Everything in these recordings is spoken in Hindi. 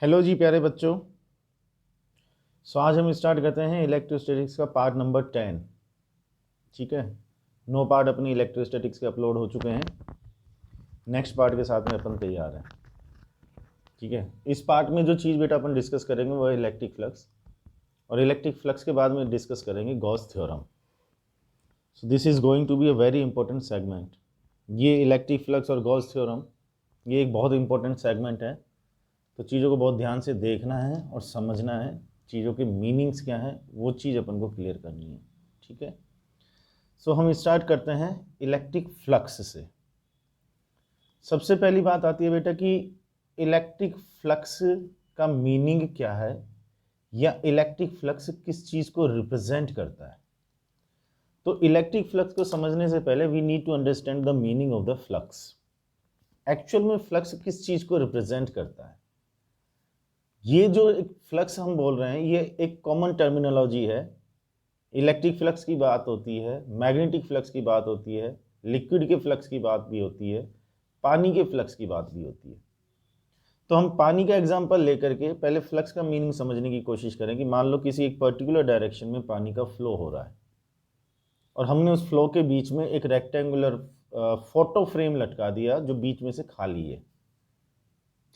हेलो जी प्यारे बच्चों। आज हम स्टार्ट करते हैं इलेक्ट्रोस्टैटिक्स का पार्ट नंबर 10। ठीक है, 9 पार्ट अपनी इलेक्ट्रोस्टैटिक्स के अपलोड हो चुके हैं। नेक्स्ट पार्ट के साथ में अपन तैयार हैं। ठीक है, इस पार्ट में जो चीज़ बेटा अपन डिस्कस करेंगे वो है इलेक्ट्रिक फ्लक्स, और इलेक्ट्रिक फ्लक्स के बाद में डिस्कस करेंगे Gauss theorem. So this is going to be a very important segment. ये इलेक्ट्रिक फ्लक्स और गॉस थ्योरम ये एक बहुत इंपॉर्टेंट सेगमेंट है, तो चीज़ों को बहुत ध्यान से देखना है और समझना है। चीज़ों के मीनिंग्स क्या हैं वो चीज़ अपन को क्लियर करनी है। ठीक है, सो हम स्टार्ट करते हैं इलेक्ट्रिक फ्लक्स से। सबसे पहली बात आती है बेटा कि इलेक्ट्रिक फ्लक्स का मीनिंग क्या है, या इलेक्ट्रिक फ्लक्स किस चीज़ को रिप्रेजेंट करता है। तो इलेक्ट्रिक फ्लक्स को समझने से पहले we need to understand the meaning of the flux. Actual में फ्लक्स किस चीज़ को रिप्रेजेंट करता है। ये जो एक फ्लक्स हम बोल रहे हैं ये एक कॉमन टर्मिनोलॉजी है। इलेक्ट्रिक फ्लक्स की बात होती है, मैग्नेटिक फ्लक्स की बात होती है, लिक्विड के फ्लक्स की बात भी होती है, पानी के फ्लक्स की बात भी होती है। तो हम पानी का एग्जांपल लेकर के पहले फ्लक्स का मीनिंग समझने की कोशिश करें कि मान लो किसी एक पर्टिकुलर डायरेक्शन में पानी का फ्लो हो रहा है और हमने उस फ्लो के बीच में एक रेक्टेंगुलर फोटो फ्रेम लटका दिया जो बीच में से खाली है।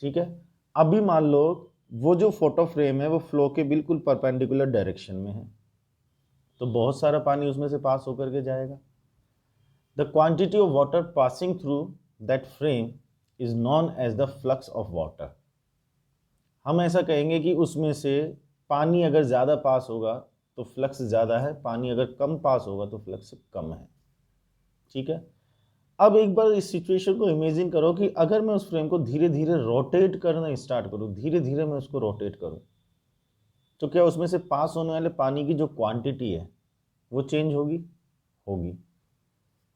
ठीक है, अभी मान लो वो जो फोटो फ्रेम है वो फ्लो के बिल्कुल परपेंडिकुलर डायरेक्शन में है, तो बहुत सारा पानी उसमें से पास होकर के जाएगा। The quantity of water passing through that frame is known as the flux of water. हम ऐसा कहेंगे कि उसमें से पानी अगर ज़्यादा पास होगा तो फ्लक्स ज़्यादा है, पानी अगर कम पास होगा तो फ्लक्स कम है। ठीक है, अब एक बार इस सिचुएशन को इमेजिन करो कि अगर मैं उस फ्रेम को धीरे धीरे रोटेट करना स्टार्ट करूं, धीरे धीरे मैं उसको रोटेट करूं, तो क्या उसमें से पास होने वाले पानी की जो क्वांटिटी है वो चेंज होगी? होगी।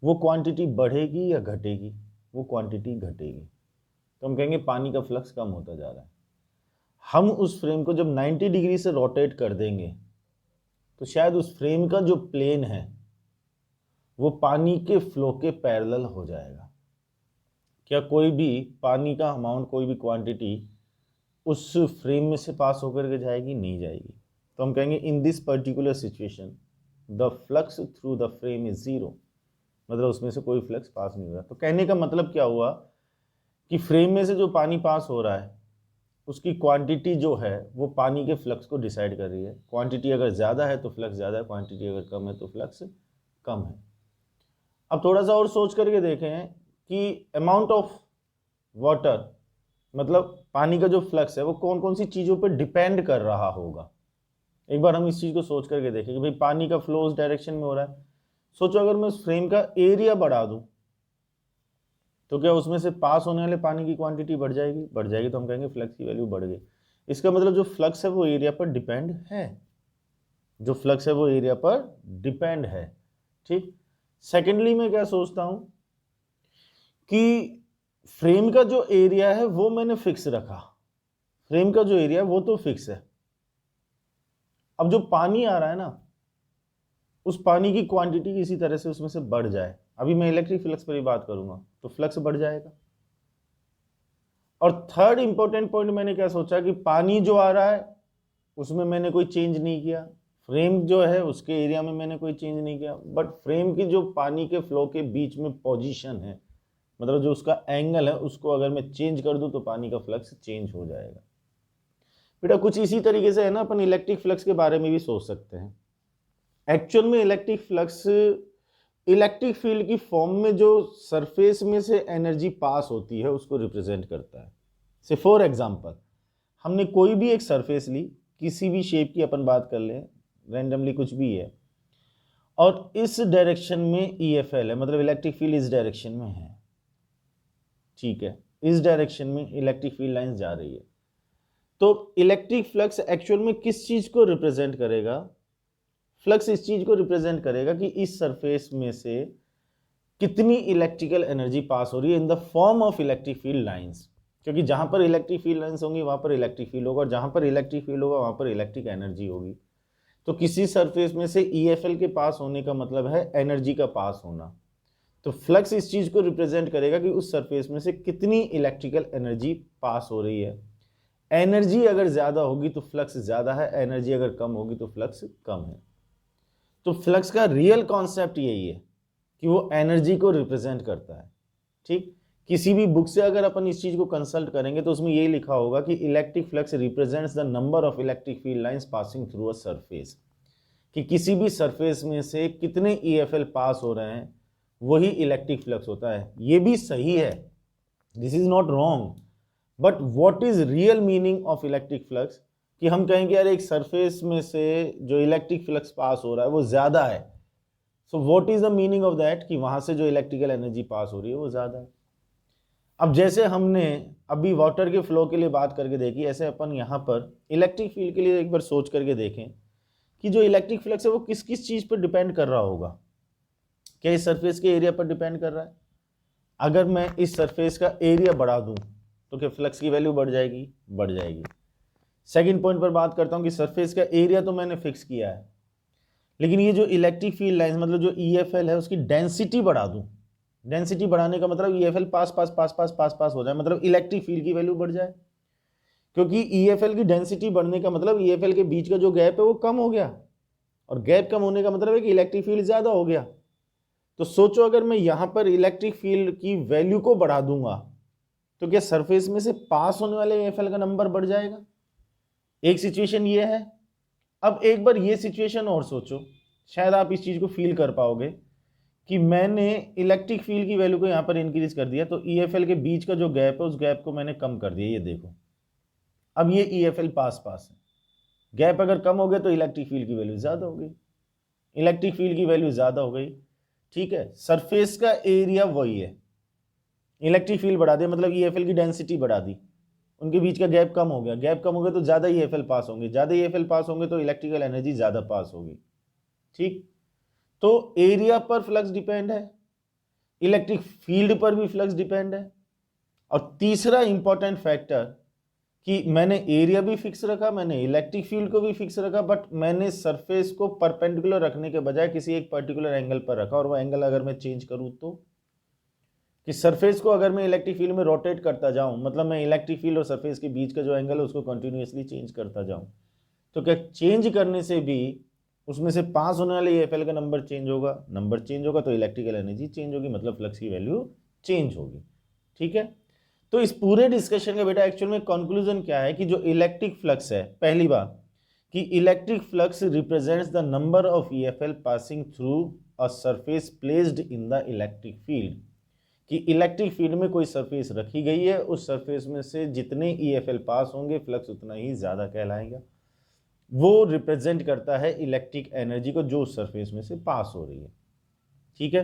वो क्वांटिटी बढ़ेगी या घटेगी? वो क्वांटिटी घटेगी। तो हम कहेंगे पानी का फ्लक्स कम होता जा रहा है। हम उस फ्रेम को जब 90 डिग्री से रोटेट कर देंगे तो शायद उस फ्रेम का जो प्लेन है वो पानी के फ्लो के पैरेलल हो जाएगा। क्या कोई भी पानी का अमाउंट, कोई भी क्वांटिटी उस फ्रेम में से पास होकर के जाएगी? नहीं जाएगी। तो हम कहेंगे in this particular situation the flux through the frame is zero, मतलब उसमें से कोई फ्लक्स पास नहीं हो रहा। तो कहने का मतलब क्या हुआ कि फ्रेम में से जो पानी पास हो रहा है उसकी क्वांटिटी जो है वो पानी के फ्लक्स को डिसाइड कर रही है। क्वांटिटी अगर ज़्यादा है तो फ्लक्स ज़्यादा है, क्वांटिटी अगर कम है तो फ्लक्स कम है। अब थोड़ा सा और सोच करके देखें कि अमाउंट ऑफ वाटर, मतलब पानी का जो फ्लक्स है वो कौन कौन सी चीज़ों पर डिपेंड कर रहा होगा। एक बार हम इस चीज़ को सोच करके देखें कि भाई पानी का फ्लो उस डायरेक्शन में हो रहा है। सोचो अगर मैं उस फ्रेम का एरिया बढ़ा दूं तो क्या उसमें से पास होने वाले पानी की क्वांटिटी बढ़ जाएगी? बढ़ जाएगी, तो हम कहेंगे फ्लक्स की वैल्यू बढ़ गई। इसका मतलब जो फ्लक्स है वो एरिया पर डिपेंड है, जो फ्लक्स है वो एरिया पर डिपेंड है। ठीक, सेकेंडली मैं क्या सोचता हूं कि फ्रेम का जो एरिया है वो मैंने फिक्स रखा, फ्रेम का जो एरिया है वो तो फिक्स है। अब जो पानी आ रहा है ना उस पानी की क्वांटिटी किसी तरह से उसमें से बढ़ जाए, अभी मैं इलेक्ट्रिक फ्लक्स पर ही बात करूंगा, तो फ्लक्स बढ़ जाएगा। और थर्ड इंपॉर्टेंट पॉइंट मैंने क्या सोचा कि पानी जो आ रहा है उसमें मैंने कोई चेंज नहीं किया, फ्रेम जो है उसके एरिया में मैंने कोई चेंज नहीं किया, बट फ्रेम की जो पानी के फ्लो के बीच में पोजीशन है, मतलब जो उसका एंगल है, उसको अगर मैं चेंज कर दूं तो पानी का फ्लक्स चेंज हो जाएगा। बेटा कुछ इसी तरीके से है ना, अपन इलेक्ट्रिक फ्लक्स के बारे में भी सोच सकते हैं। एक्चुअल में इलेक्ट्रिक फ्लक्स इलेक्ट्रिक फील्ड की फॉर्म में जो सरफेस में से एनर्जी पास होती है उसको रिप्रेजेंट करता है। से फॉर एग्जांपल हमने कोई भी एक सरफेस ली, किसी भी शेप की अपन बात कर लें, रैंडमली कुछ भी है, और इस डायरेक्शन में EFL है, मतलब इलेक्ट्रिक फील्ड इस डायरेक्शन में है। ठीक है, इस डायरेक्शन में इलेक्ट्रिक फील्ड लाइंस जा रही है। तो इलेक्ट्रिक फ्लक्स एक्चुअल में किस चीज को रिप्रेजेंट करेगा? फ्लक्स इस चीज को रिप्रेजेंट करेगा कि इस सरफेस में से कितनी इलेक्ट्रिकल एनर्जी पास हो रही है in the form of electric field lines, क्योंकि जहां पर इलेक्ट्रिक फील्ड लाइंस होंगी वहां पर इलेक्ट्रिक फील्ड होगा, और जहां पर इलेक्ट्रिक फील्ड होगा वहां पर इलेक्ट्रिक एनर्जी होगी। तो किसी सरफेस में से EFL के पास होने का मतलब है एनर्जी का पास होना। तो फ्लक्स इस चीज को रिप्रेजेंट करेगा कि उस सरफेस में से कितनी इलेक्ट्रिकल एनर्जी पास हो रही है। एनर्जी अगर ज़्यादा होगी तो फ्लक्स ज़्यादा है, एनर्जी अगर कम होगी तो फ्लक्स कम है। तो फ्लक्स का रियल कॉन्सेप्ट यही है कि वो एनर्जी को रिप्रेजेंट करता है। ठीक, किसी भी बुक से अगर अपन इस चीज़ को कंसल्ट करेंगे तो उसमें यही लिखा होगा कि electric flux represents the number of electric field lines passing through a surface, कि किसी भी सरफेस में से कितने ईएफएल पास हो रहे हैं वही इलेक्ट्रिक फ्लक्स होता है। ये भी सही है, this is not wrong, but what is real meaning of electric flux, कि हम कहेंगे यार एक सरफेस में से जो इलेक्ट्रिक फ्लक्स पास हो रहा है वो ज़्यादा है, so what is the meaning of that, कि वहां से जो इलेक्ट्रिकल एनर्जी पास हो रही है वो ज़्यादा है। अब जैसे हमने अभी वाटर के फ्लो के लिए बात करके देखी, ऐसे अपन यहाँ पर इलेक्ट्रिक फील्ड के लिए एक बार सोच करके देखें कि जो इलेक्ट्रिक फ्लक्स है वो किस किस चीज़ पर डिपेंड कर रहा होगा। क्या इस सरफेस के एरिया पर डिपेंड कर रहा है? अगर मैं इस सरफेस का एरिया बढ़ा दूं तो क्या फ्लक्स की वैल्यू बढ़ जाएगी? बढ़ जाएगी। सेकंड पॉइंट पर बात करता हूं कि सरफेस का एरिया तो मैंने फिक्स किया है, लेकिन ये जो इलेक्ट्रिक फील्ड लाइंस मतलब जो ईएफएल है उसकी डेंसिटी बढ़ा दूं, डेंसिटी बढ़ाने का मतलब ईएफएल पास पास पास पास पास पास हो जाए, मतलब इलेक्ट्रिक फील्ड की वैल्यू बढ़ जाए, क्योंकि ईएफएल की डेंसिटी बढ़ने का मतलब ईएफएल के बीच का जो गैप है वो कम हो गया, और गैप कम होने का मतलब है कि इलेक्ट्रिक फील्ड ज़्यादा हो गया। तो सोचो अगर मैं यहाँ पर इलेक्ट्रिक फील्ड की वैल्यू को बढ़ा दूंगा तो क्या सरफेस में से पास होने वाले ईएफएल का नंबर बढ़ जाएगा? एक सिचुएशन ये है। अब एक बार ये सिचुएशन और सोचो, शायद आप इस चीज़ को फील कर पाओगे कि मैंने इलेक्ट्रिक फील्ड की वैल्यू को यहाँ पर इंक्रीज कर दिया तो ईएफएल के बीच का जो गैप है उस गैप को मैंने कम कर दिया, ये देखो अब ये ईएफएल पास पास है। गैप अगर कम हो गया तो इलेक्ट्रिक फील्ड की वैल्यू ज़्यादा हो गई, इलेक्ट्रिक फील्ड की वैल्यू ज़्यादा हो गई। ठीक है, सरफेस का एरिया वही है, इलेक्ट्रिक फील्ड बढ़ा दिया मतलब ईएफएल की डेंसिटी बढ़ा दी, उनके बीच का गैप कम हो गया, गैप कम हो गया तो ज़्यादा ईएफएल पास होंगे, ज़्यादा ईएफएल पास होंगे तो इलेक्ट्रिकल एनर्जी ज़्यादा पास होगी। ठीक, तो एरिया पर फ्लक्स डिपेंड है, इलेक्ट्रिक फील्ड पर भी फ्लक्स डिपेंड है, और तीसरा इंपॉर्टेंट फैक्टर कि मैंने एरिया भी फिक्स रखा, मैंने इलेक्ट्रिक फील्ड को भी फिक्स रखा, बट मैंने सरफेस को परपेंडिकुलर रखने के बजाय किसी एक पर्टिकुलर एंगल पर रखा, और वो एंगल अगर मैं चेंज करूँ तो, कि सरफेस को अगर मैं इलेक्ट्रिक फील्ड में रोटेट करता जाऊं, मतलब मैं इलेक्ट्रिक फील्ड और सरफेस के बीच का जो एंगल है उसको कंटिन्यूअसली चेंज करता जाऊं, तो क्या चेंज करने से भी उसमें से पास होने वाले ईएफएल का नंबर चेंज होगा, नंबर चेंज होगा तो इलेक्ट्रिकल एनर्जी चेंज होगी, मतलब फ्लक्स की वैल्यू चेंज होगी। ठीक है, तो इस पूरे डिस्कशन का बेटा एक्चुअल में कंक्लूजन क्या है कि जो इलेक्ट्रिक फ्लक्स है, पहली बात कि electric flux represents the number of EFL passing through a surface placed in the electric field, कि इलेक्ट्रिक फील्ड में कोई सरफेस रखी गई है, उस सरफेस में से जितने ईएफएल पास होंगे फ्लक्स उतना ही ज़्यादा कहलाएगा, वो रिप्रेजेंट करता है इलेक्ट्रिक एनर्जी को जो उस सरफेस में से पास हो रही है। ठीक है,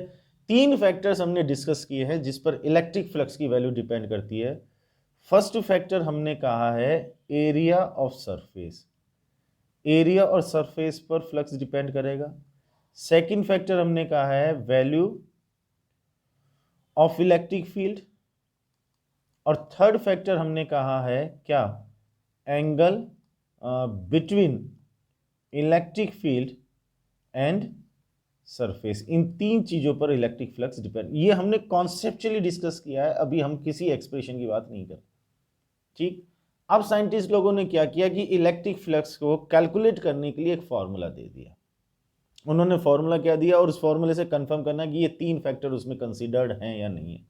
तीन फैक्टर्स हमने डिस्कस किए हैं जिस पर इलेक्ट्रिक फ्लक्स की वैल्यू डिपेंड करती है। फर्स्ट फैक्टर हमने कहा है एरिया ऑफ सरफेस, एरिया और सरफेस पर फ्लक्स डिपेंड करेगा। सेकंड फैक्टर हमने कहा है वैल्यू ऑफ इलेक्ट्रिक फील्ड, और थर्ड फैक्टर हमने कहा है क्या, angle between electric field and surface. इन तीन चीजों पर इलेक्ट्रिक फ्लक्स डिपेंड, ये हमने कॉन्सेप्चुअली डिस्कस किया है, अभी हम किसी एक्सप्रेशन की बात नहीं कर। ठीक, अब साइंटिस्ट लोगों ने क्या किया कि इलेक्ट्रिक फ्लक्स को कैलकुलेट करने के लिए एक फॉर्मूला दे दिया। उन्होंने फॉर्मूला क्या दिया, और उस फॉर्मूले से कंफर्म करना कि ये तीन फैक्टर उसमें कंसीडर्ड हैं या नहीं है।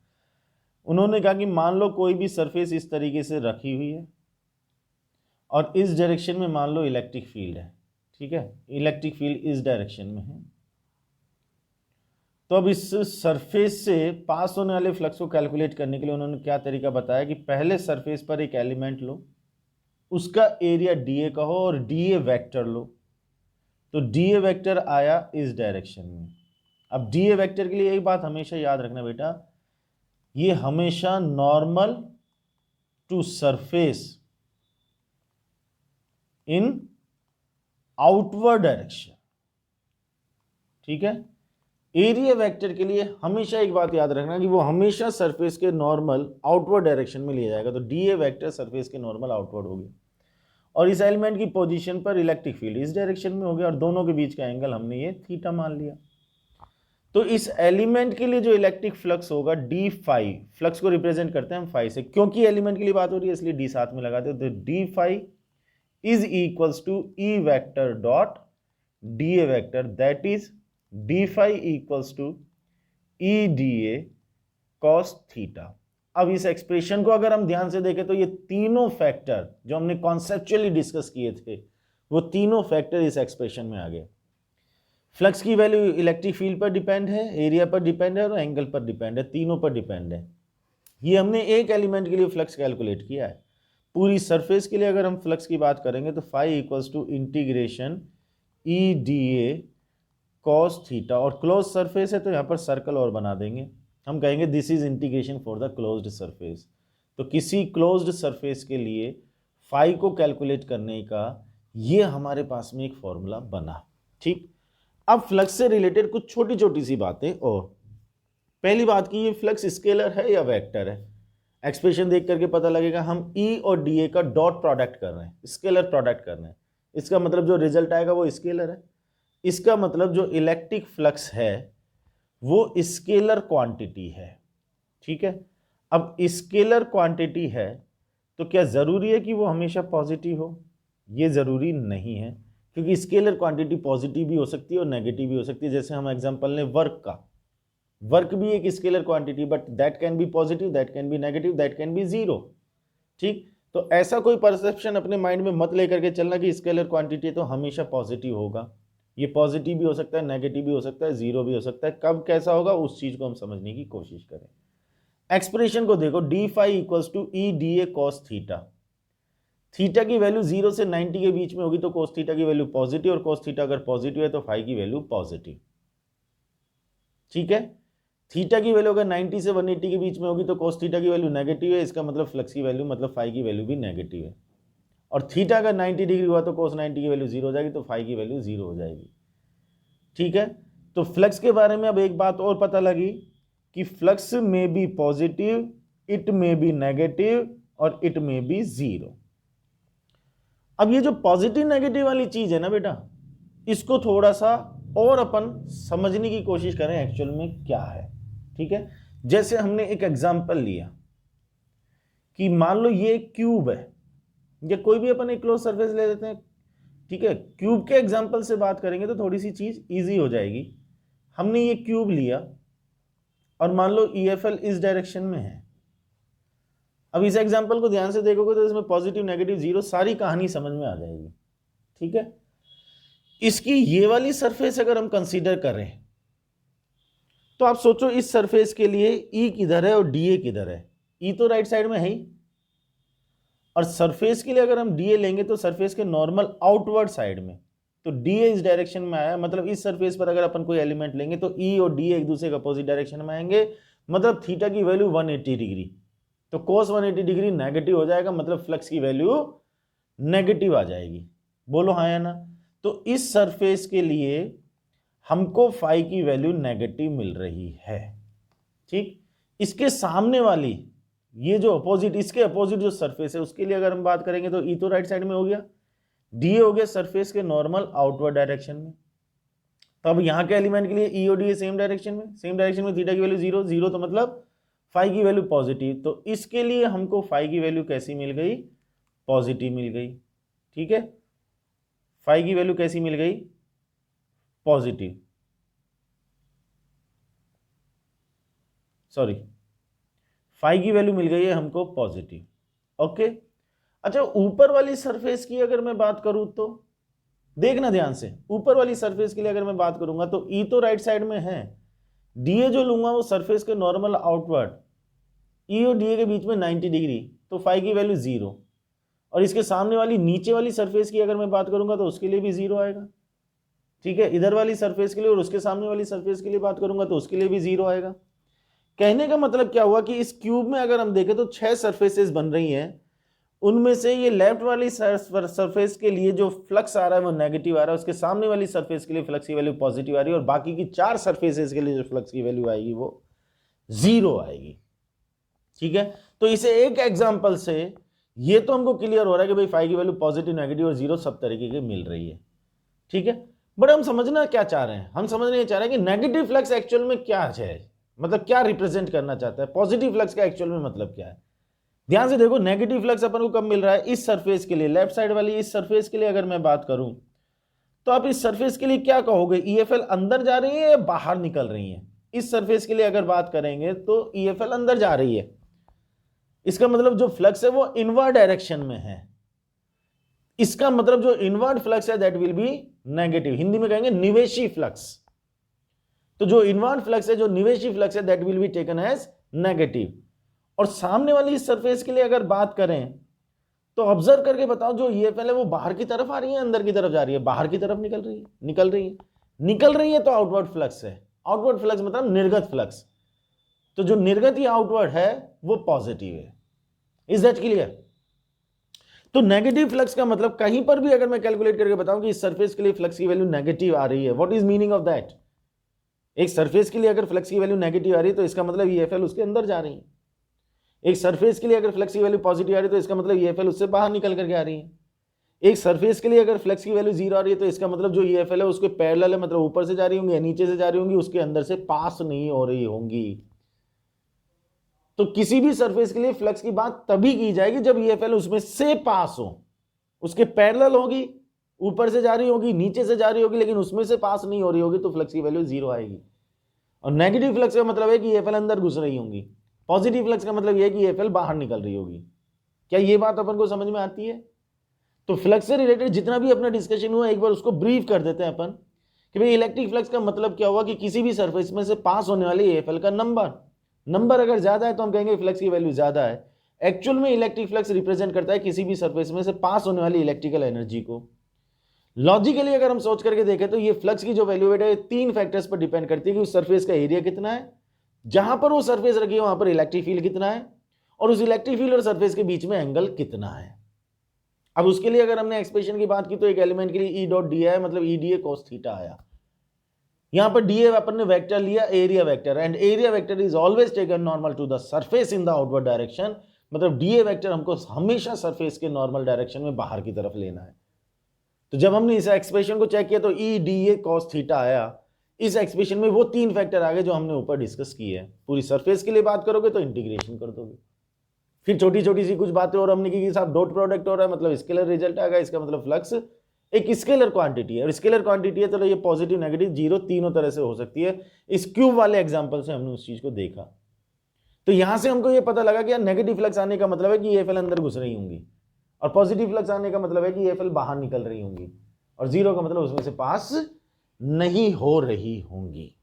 उन्होंने कहा कि मान लो कोई भी सरफेस इस तरीके से रखी हुई है और इस डायरेक्शन में मान लो इलेक्ट्रिक फील्ड है। ठीक है, इलेक्ट्रिक फील्ड इस डायरेक्शन में है, तो अब इस सरफेस से पास होने वाले फ्लक्स को कैलकुलेट करने के लिए उन्होंने क्या तरीका बताया कि पहले सरफेस पर एक एलिमेंट लो, उसका एरिया डीए कहो और डीए वेक्टर लो, तो डीए वेक्टर आया इस डायरेक्शन में। अब डीए वेक्टर के लिए एक बात हमेशा याद रखना बेटा, ये हमेशा normal to surface in outward direction. ठीक है, एरिया वेक्टर के लिए हमेशा एक बात याद रखना कि वो हमेशा सरफेस के नॉर्मल आउटवर्ड डायरेक्शन में लिया जाएगा, तो डीए वेक्टर सरफेस के नॉर्मल आउटवर्ड होगी, और इस एलिमेंट की पोजीशन पर इलेक्ट्रिक फील्ड इस डायरेक्शन में हो गया, और दोनों के बीच का एंगल हमने ये थीटा मान लिया। तो इस एलिमेंट के लिए जो इलेक्ट्रिक फ्लक्स होगा डी फाई, फ्लक्स को रिप्रेजेंट करते हैं हम फाई से, क्योंकि एलिमेंट के लिए बात हो रही है इसलिए डी साथ में लगाते हैं, तो D phi is equals to E vector dot D A vector, that is D phi equals to E D A cos theta. अब इस एक्सप्रेशन को अगर हम ध्यान से देखें तो ये तीनों फैक्टर जो हमने कॉन्सेप्चुअली डिस्कस किए थे वो तीनों फैक्टर इस एक्सप्रेशन में आ गए। फ्लक्स की वैल्यू इलेक्ट्रिक फील्ड पर डिपेंड है, एरिया पर डिपेंड है और एंगल पर डिपेंड है, तीनों पर डिपेंड है। ये हमने एक एलिमेंट के लिए फ्लक्स कैलकुलेट किया है। पूरी सरफेस के लिए अगर हम फ्लक्स की बात करेंगे तो phi equals to integration E D A cos theta, और क्लोज सरफेस है तो यहाँ पर सर्कल और बना देंगे, हम कहेंगे this is integration for the closed surface. तो किसी क्लोज्ड सरफेस के लिए फाई को कैलकुलेट करने का ये हमारे पास में एक फॉर्मूला बना। ठीक, अब फ्लक्स से रिलेटेड कुछ छोटी छोटी सी बातें। और पहली बात की ये फ्लक्स स्केलर है या वेक्टर है, एक्सप्रेशन देख करके पता लगेगा। हम ई और डी ए का डॉट प्रोडक्ट कर रहे हैं, स्केलर प्रोडक्ट कर रहे हैं, इसका मतलब जो रिजल्ट आएगा वो स्केलर है। इसका मतलब जो इलेक्ट्रिक फ्लक्स है वो स्केलर क्वांटिटी है। ठीक है, अब स्केलर क्वांटिटी है तो क्या ज़रूरी है कि वो हमेशा पॉजिटिव हो? ये ज़रूरी नहीं है, क्योंकि स्केलर क्वांटिटी पॉजिटिव भी हो सकती है और नेगेटिव भी हो सकती है। जैसे हम एग्जांपल लें वर्क का, वर्क भी एक scalar quantity, but that can be positive, that can be negative, that can be zero. ठीक, तो ऐसा कोई परसेप्शन अपने माइंड में मत लेकर के चलना कि स्केलर क्वांटिटी तो हमेशा पॉजिटिव होगा। ये पॉजिटिव भी हो सकता है, नेगेटिव भी हो सकता है, जीरो भी हो सकता है। कब कैसा होगा उस चीज को हम समझने की कोशिश करें। एक्सप्रेशन को देखो, D phi equals to E D A cos theta. Theta की वैल्यू 0 से 90 के बीच में होगी तो कोस थीटा की वैल्यू पॉजिटिव, और कोस थीटा अगर पॉजिटिव है तो फाई की वैल्यू पॉजिटिव। ठीक है, थीटा की वैल्यू अगर 90 से 180 के बीच में होगी तो कोस थीटा की वैल्यू नेगेटिव है, इसका मतलब फ्लक्स की वैल्यू मतलब फाई की वैल्यू भी नेगेटिव है। और थीटा अगर 90 डिग्री हुआ तो कोस 90 की वैल्यू 0 हो जाएगी, तो फाई की वैल्यू 0 हो जाएगी। ठीक है, तो फ्लक्स के बारे में अब एक बात और पता लगी कि फ्लक्स में बी पॉजिटिव, इट में बी नेगेटिव और इट में बी जीरो। अब ये जो पॉजिटिव नेगेटिव वाली चीज है ना बेटा, इसको थोड़ा सा और अपन समझने की कोशिश करें एक्चुअल में क्या है। ठीक है, जैसे हमने एक एग्जांपल लिया कि मान लो ये क्यूब है, या कोई भी अपन एक क्लोज सरफेस ले लेते हैं। ठीक है, क्यूब के एग्जांपल से बात करेंगे तो थोड़ी सी चीज इजी हो जाएगी। हमने ये क्यूब लिया और मान लो EFL इस डायरेक्शन में है। अब इस एग्जांपल को ध्यान से देखोगे तो इसमें पॉजिटिव नेगेटिव जीरो सारी कहानी समझ में आ जाएगी। ठीक है, इसकी ये वाली सरफेस अगर हम कंसीडर करें तो आप सोचो इस सरफेस के लिए E किधर है और DA किधर है। E तो राइट साइड में है ही, और सरफेस के लिए अगर हम DA लेंगे तो सरफेस के नॉर्मल आउटवर्ड साइड में, तो DA इस डायरेक्शन में आया, मतलब इस सरफेस पर अगर अपन कोई एलिमेंट लेंगे तो E और DA एक दूसरे के अपोजिट डायरेक्शन में आएंगे, मतलब थीटा की वैल्यू 180 डिग्री, तो कोस 180 डिग्री नेगेटिव हो जाएगा, मतलब फ्लक्स की वैल्यू नेगेटिव आ जाएगी। बोलो हाँ या ना? तो इस सरफेस के लिए हमको फाई की वैल्यू नेगेटिव मिल रही है। ठीक, इसके सामने वाली ये जो अपोजिट, इसके अपोजिट जो सरफेस है उसके लिए अगर हम बात करेंगे तो E तो राइट साइड में हो गया, DA हो गया सरफेस के नॉर्मल आउटवर्ड डायरेक्शन में। तो अब यहाँ के एलिमेंट के लिए E और DA सेम डायरेक्शन में थीटा की वैल्यू 0 0, तो मतलब फाई की वैल्यू पॉजिटिव। तो इसके लिए हमको फाई की वैल्यू कैसी मिल गई? पॉजिटिव मिल गई। ठीक है, फाई की वैल्यू कैसी मिल गई? पॉजिटिव, सॉरी, फाई की वैल्यू मिल गई है हमको पॉजिटिव। ओके, अच्छा ऊपर वाली सरफेस की अगर मैं बात करूं तो देखना ध्यान से, ऊपर वाली सरफेस के लिए अगर मैं बात करूंगा तो E तो राइट साइड में है, DA जो लूंगा वो सरफेस के नॉर्मल आउटवर्ड, E और DA के बीच में 90 डिग्री, तो फाई की वैल्यू 0, और इसके सामने वाली नीचे वाली सरफेस की अगर मैं बात करूंगा तो उसके लिए भी 0 आएगा। ठीक है, इधर वाली सरफेस के लिए और उसके सामने वाली सरफेस के लिए बात करूंगा तो उसके लिए भी 0 आएगा। कहने का मतलब क्या हुआ कि इस क्यूब में अगर हम देखें तो 6 सरफेसेस बन रही हैं, उनमें से ये लेफ्ट वाली सरफेस के लिए जो फ्लक्स आ रहा है वो नेगेटिव आ रहा है, उसके सामने वाली सरफेस के लिए फ्लक्स की वैल्यू पॉजिटिव आ रही है, और बाकी की 4 सरफेसेस के लिए जो फ्लक्स की वैल्यू आएगी वो 0 आएगी। ठीक है, तो इसे एक एग्जांपल से ये तो हमको क्लियर हो रहा है कि भाई फाई की वैल्यू पॉजिटिव, नेगेटिव और 0 सब तरीके की मिल रही है। ठीक है, बट हम समझना क्या चाह रहे हैं, हम समझना ये चाह रहे हैं कि नेगेटिव फ्लक्स एक्चुअल में क्या है, मतलब क्या रिप्रेजेंट करना चाहता है, पॉजिटिव फ्लक्स का एक्चुअल में मतलब क्या है। ध्यान से देखो, नेगेटिव फ्लक्स अपन को कब मिल रहा है, इस सरफेस के लिए, लेफ्ट साइड वाली इस सरफेस के लिए अगर मैं बात करूं तो आप इस सरफेस के लिए क्या कहोगे, ईएफएल अंदर जा रही है या बाहर निकल रही है। इस सरफेस के लिए अगर बात करेंगे तो ईएफएल अंदर जा रही है, इसका मतलब जो फ्लक्स है वो इनवर्ड डायरेक्शन में है, इसका मतलब जो इनवर्ड फ्लक्स है that will B negative, Hindi में कहेंगे निवेशी फ्लक्स। तो जो इनवर्ड फ्लक्स है, जो निवेशी फ्लक्स है that will be taken as negative. और सामने वाली इस सरफेस के लिए अगर बात करें तो ऑब्जर्व करके बताओ, जो ईएफएल है वो बाहर की तरफ आ रही है, अंदर की तरफ जा रही है, बाहर की तरफ निकल रही है, निकल रही है तो आउटवर्ड फ्लक्स है। आउटवर्ड फ्लक्स मतलब निर्गत फ्लक्स, तो जो निर्गत या आउटवर्ड है वो पॉजिटिव है। Is that clear. तो नेगेटिव फ्लक्स का मतलब कहीं पर भी अगर मैं कैलकुलेट करके बताऊं कि इस सरफेस के लिए फ्लक्स की वैल्यू नेगेटिव आ रही है, what is meaning of that. एक सरफेस के लिए अगर फ्लक्स की वैल्यू नेगेटिव आ रही है तो इसका मतलब ईएफएल उसके अंदर जा रही है। एक सरफेस के लिए अगर फ्लक्स की वैल्यू पॉजिटिव आ रही है तो इसका मतलब ईएफएल उससे बाहर निकल करके आ रही है। एक सरफेस के लिए अगर फ्लक्स की वैल्यू 0 आ रही है तो इसका मतलब जो ईएफएल है उसके पैरेलल है, मतलब ऊपर से जा रही होंगी या नीचे से जा रही होंगी, उसके अंदर से पास नहीं हो रही होंगी। तो किसी भी सरफेस के लिए फ्लक्स की बात तभी की जाएगी जब ईएफएल उसमें से पास हो, उसके पैरेलल होगी, ऊपर से जा रही होगी, नीचे से जा रही होगी, लेकिन उसमें से पास नहीं हो रही होगी, तो फ्लक्स की वैल्यू 0 आएगी। और नेगेटिव फ्लक्स का मतलब है कि ईएफएल अंदर घुस रही होंगी, पॉजिटिव फ्लक्स का मतलब यह है कि ईएफएल बाहर निकल रही होगी। क्या ये बात अपन को समझ में आती है। तो फ्लक्स से रिलेटेड जितना भी अपना डिस्कशन हुआ एक बार उसको ब्रीफ कर देते हैं अपन कि भाई इलेक्ट्रिक फ्लक्स का मतलब क्या हुआ कि किसी भी सरफेस में से पास होने वाले ईएफएल का नंबर अगर ज्यादा है तो हम कहेंगे फ्लक्स की वैल्यू ज्यादा है। एक्चुअल में इलेक्ट्रिक फ्लक्स रिप्रेजेंट करता है किसी भी सरफेस में से पास होने वाली इलेक्ट्रिकल एनर्जी को। लॉजिकली अगर हम सोच करके देखें तो ये फ्लक्स की जो वैल्यू है 3 फैक्टर्स पर डिपेंड करती है कि उस सरफेस का एरिया कितना है, जहां पर वो सरफेस रखी है वहां पर इलेक्ट्रिक फील्ड कितना है, और उस इलेक्ट्रिक फील्ड और सरफेस के बीच में एंगल कितना है। अब उसके लिए अगर हमने एक्सप्रेशन की बात की तो एक एलिमेंट के लिए E डॉट डी है, मतलब EDA cos थीटा आया। यहां पर DA अपन ने वेक्टर लिया, area vector, and area vector is always taken normal to the surface in the outward direction, मतलब DA वेक्टर हमको हमेशा सरफेस के नॉर्मल डायरेक्शन में बाहर की तरफ लेना है। तो जब हमने इस एक्सप्रेशन को चेक किया तो EDA cos थीटा आया। इस एक्सप्रेशन में वो 3 फैक्टर आ गए जो हमने ऊपर डिस्कस किए हैं। पूरी सरफेस के लिए बात करोगे तो इंटीग्रेशन कर दोगे, फिर छोटी छोटी सी कुछ बातें और हमने की कि साहब डॉट प्रोडक्ट हो रहा है, मतलब स्केलर रिजल्ट आएगा, इसका मतलब फ्लक्स एक स्केलर क्वांटिटी है, और स्केलर क्वांटिटी है तो ये पॉजिटिव नेगेटिव जीरो तीनों तरह से हो सकती है। इस क्यूब वाले एग्जांपल से हमने उस चीज को देखा। तो यहां से हमको ये पता लगा कि यार नेगेटिव फ्लक्स आने का मतलब है कि ईएफएल अंदर घुस रही होंगी, और पॉजिटिव फ्लक्स आने का मतलब है कि ईएफएल बाहर निकल रही होंगी, और जीरो का मतलब उसमें से पास नहीं हो रही होंगी।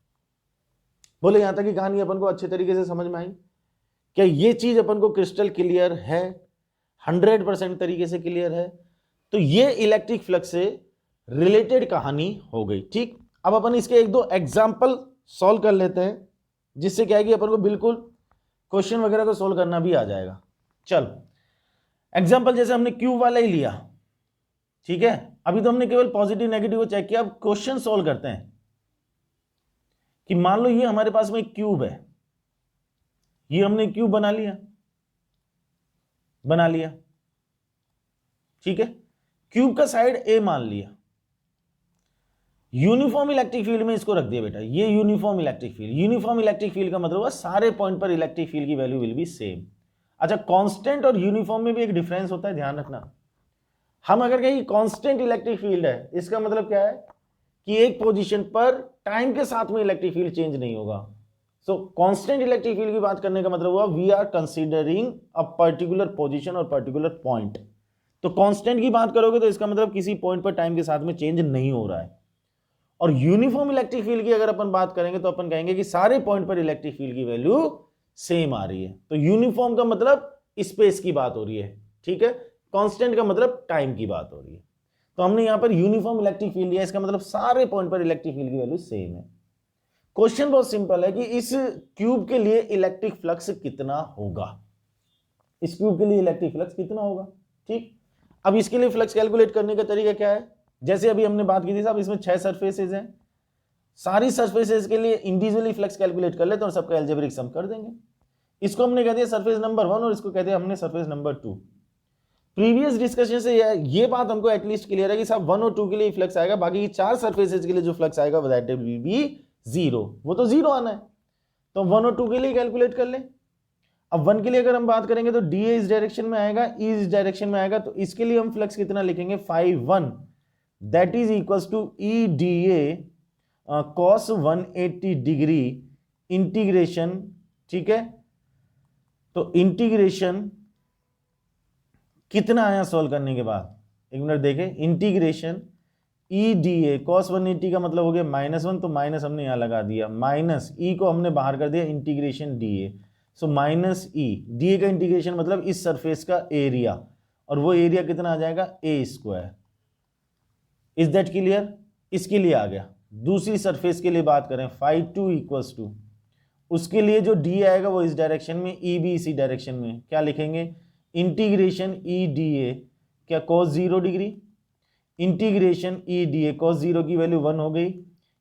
बोले यहां तक की कहानी अपन को अच्छे तरीके से समझ में आई। क्या ये चीज अपन को क्रिस्टल क्लियर है, 100% तरीके से क्लियर है। तो ये इलेक्ट्रिक फ्लक्स से रिलेटेड कहानी हो गई। ठीक, अब अपन इसके एक दो एग्जाम्पल सॉल्व कर लेते हैं, जिससे क्या है कि अपन को बिल्कुल क्वेश्चन वगैरह को सॉल्व करना भी आ जाएगा। चल एग्जाम्पल जैसे हमने क्यूब वाला ही लिया, ठीक है। अभी तो हमने केवल पॉजिटिव नेगेटिव को चेक किया, अब क्वेश्चन सॉल्व करते हैं कि मान लो ये हमारे पास में एक क्यूब है, ये हमने क्यूब बना लिया, ठीक है। क्यूब का साइड ए मान लिया, यूनिफॉर्म इलेक्ट्रिक फील्ड में इसको रख दिया बेटा, ये uniform electric field. Uniform electric field का मतलब हुआ सारे पॉइंट पर इलेक्ट्रिक फील्ड की वैल्यू विल बी सेम। अच्छा, कांस्टेंट और यूनिफॉर्म में भी एक डिफरेंस होता है, ध्यान रखना। हम अगर कहें कांस्टेंट इलेक्ट्रिक फील्ड है, इसका मतलब क्या है कि एक पोजीशन पर टाइम के साथ में इलेक्ट्रिक फील्ड चेंज नहीं होगा। सो कांस्टेंट इलेक्ट्रिक फील्ड की बात करने का मतलब हुआ we are considering a particular position और पर्टिकुलर पॉइंट। तो कांस्टेंट की बात करोगे तो इसका मतलब किसी पॉइंट पर टाइम के साथ में चेंज नहीं हो रहा है। और यूनिफॉर्म इलेक्ट्रिक फील्ड की अगर अपन बात करेंगे तो अपन कहेंगे कि सारे पॉइंट पर इलेक्ट्रिक फील्ड की वैल्यू सेम आ रही है। तो यूनिफॉर्म का मतलब स्पेस की बात हो रही है, ठीक है। कांस्टेंट का मतलब टाइम की बात हो रही है। तो हमने यहां पर यूनिफॉर्म इलेक्ट्रिक फील्ड लिया, इसका मतलब सारे पॉइंट पर इलेक्ट्रिक फील्ड की वैल्यू सेम है। क्वेश्चन बहुत सिंपल है कि इस क्यूब के लिए इलेक्ट्रिक फ्लक्स कितना होगा, इस क्यूब के लिए इलेक्ट्रिक फ्लक्स कितना होगा, ठीक। अब इसके लिए फ्लक्स कैलकुलेट करने का तरीका क्या है, जैसे अभी हमने बात की थी साहब, इसमें 6 सरफेसेस हैं, सारी सरफेसेस के लिए इंडिविजुअली फ्लक्स कैलकुलेट कर लेते हैं और सबका एल्जेब्रिक सम कर देंगे। इसको हमने कह दिया सरफेस नंबर 1 और इसको कहते हैं हमने सरफेस नंबर 2। प्रीवियस डिस्कशन से ये बात हमको एटलीस्ट क्लियर है कि साहब 1 और 2 के लिए फ्लक्स आएगा, बाकी की 4 सरफेसेज के लिए जो फ्लक्स आएगा वो दैट विल बी 0, वो तो 0 आना है। तो 1 और 2 के लिए कैलकुलेट कर लें। अब 1 के लिए अगर हम बात करेंगे तो DA इस डायरेक्शन में आएगा, E इस डायरेक्शन में आएगा, तो इसके लिए हम फ्लक्स कितना लिखेंगे, φ1 that is equals to EDA cos 180 degree integration, ठीक है। तो इंटीग्रेशन कितना आया सॉल्व करने के बाद, एक मिनट देखें, इंटीग्रेशन EDA cos 180 का मतलब हो गया -1, तो माइनस हमने यहां लगा दिया, माइनस E को हमने बाहर कर दिया, integration DA, so minus E, DA का इंटीग्रेशन मतलब इस सरफेस का एरिया, और वो एरिया कितना आ जाएगा, A²। Is that clear? इसके लिए आ गया। दूसरी सरफेस के लिए बात करें, φ2 इक्वल्स टू, उसके लिए जो D आएगा वो इस डायरेक्शन में, E भी इसी डायरेक्शन में, क्या लिखेंगे, इंटीग्रेशन EDA क्या cos 0 degree, integration EDA cos 0 की वैल्यू 1 हो गई,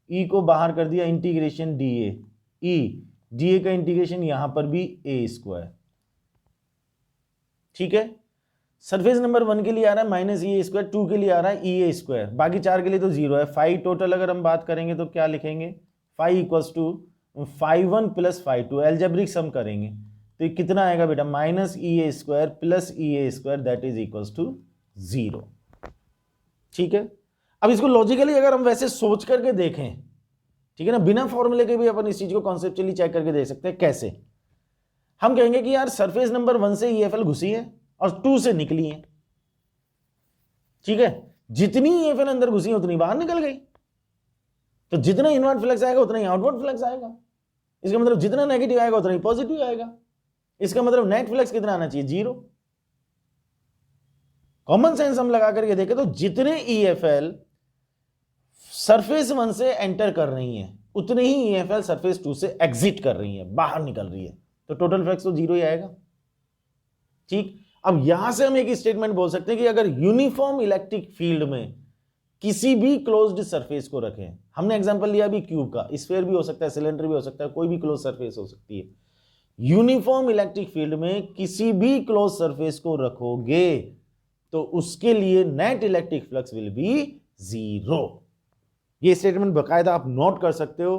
E को बाहर कर दिया, इंटीग्रेशन DA, DA का इंटीग्रेशन यहां पर भी A², ठीक है। सरफेस नंबर 1 के लिए आ रहा है -EA², 2 के लिए आ रहा है EA², बाकी 4 के लिए तो 0 है। फाई टोटल अगर हम बात करेंगे तो क्या लिखेंगे, phi equals to φ1 plus φ2, algebraic sum करेंगे तो ये कितना आएगा बेटा, -EA² plus EA² that is equals to 0, ठीक है। अब इसको लॉजिकली अगर हम वैसे सोच करके देखें, ठीक है ना, बिना फॉर्मूले के भी अपन इस चीज को कॉन्सेप्चुअली चेक करके देख सकते हैं। कैसे? हम कहेंगे कि यार सरफेस नंबर 1 से EFL घुसी है और 2 से निकली है, ठीक है। जितनी EFL अंदर घुसी है उतनी बाहर निकल गई, तो जितना इनवर्ट फ्लक्स आएगा उतना ही आउटवर्ड फ्लक्स आएगा। इसका मतलब जितना नेगेटिव आएगा उतना ही पॉजिटिव आएगा। इसका मतलब नेट फ्लक्स कितना आना चाहिए, 0। कॉमन सेंस हम लगा करके देखें तो जितने EFL सरफेस 1 से एंटर कर रही हैं उतने ही EFL सरफेस 2 से एग्जिट कर रही है, बाहर निकल रही है, तो टोटल फ्लक्स तो 0 ही आएगा, ठीक। अब यहां से हम एक स्टेटमेंट बोल सकते हैं कि अगर यूनिफॉर्म इलेक्ट्रिक फील्ड में किसी भी क्लोज्ड सरफेस को रखें, हमने एग्जांपल लिया अभी क्यूब का, स्फीयर भी हो सकता है, सिलेंडर भी हो सकता है, कोई भी क्लोज सरफेस हो सकती है। यूनिफॉर्म इलेक्ट्रिक फील्ड में किसी भी क्लोज सरफेस को रखोगे तो उसके लिए net electric flux will be 0। ये स्टेटमेंट बकायदा आप नोट कर सकते हो।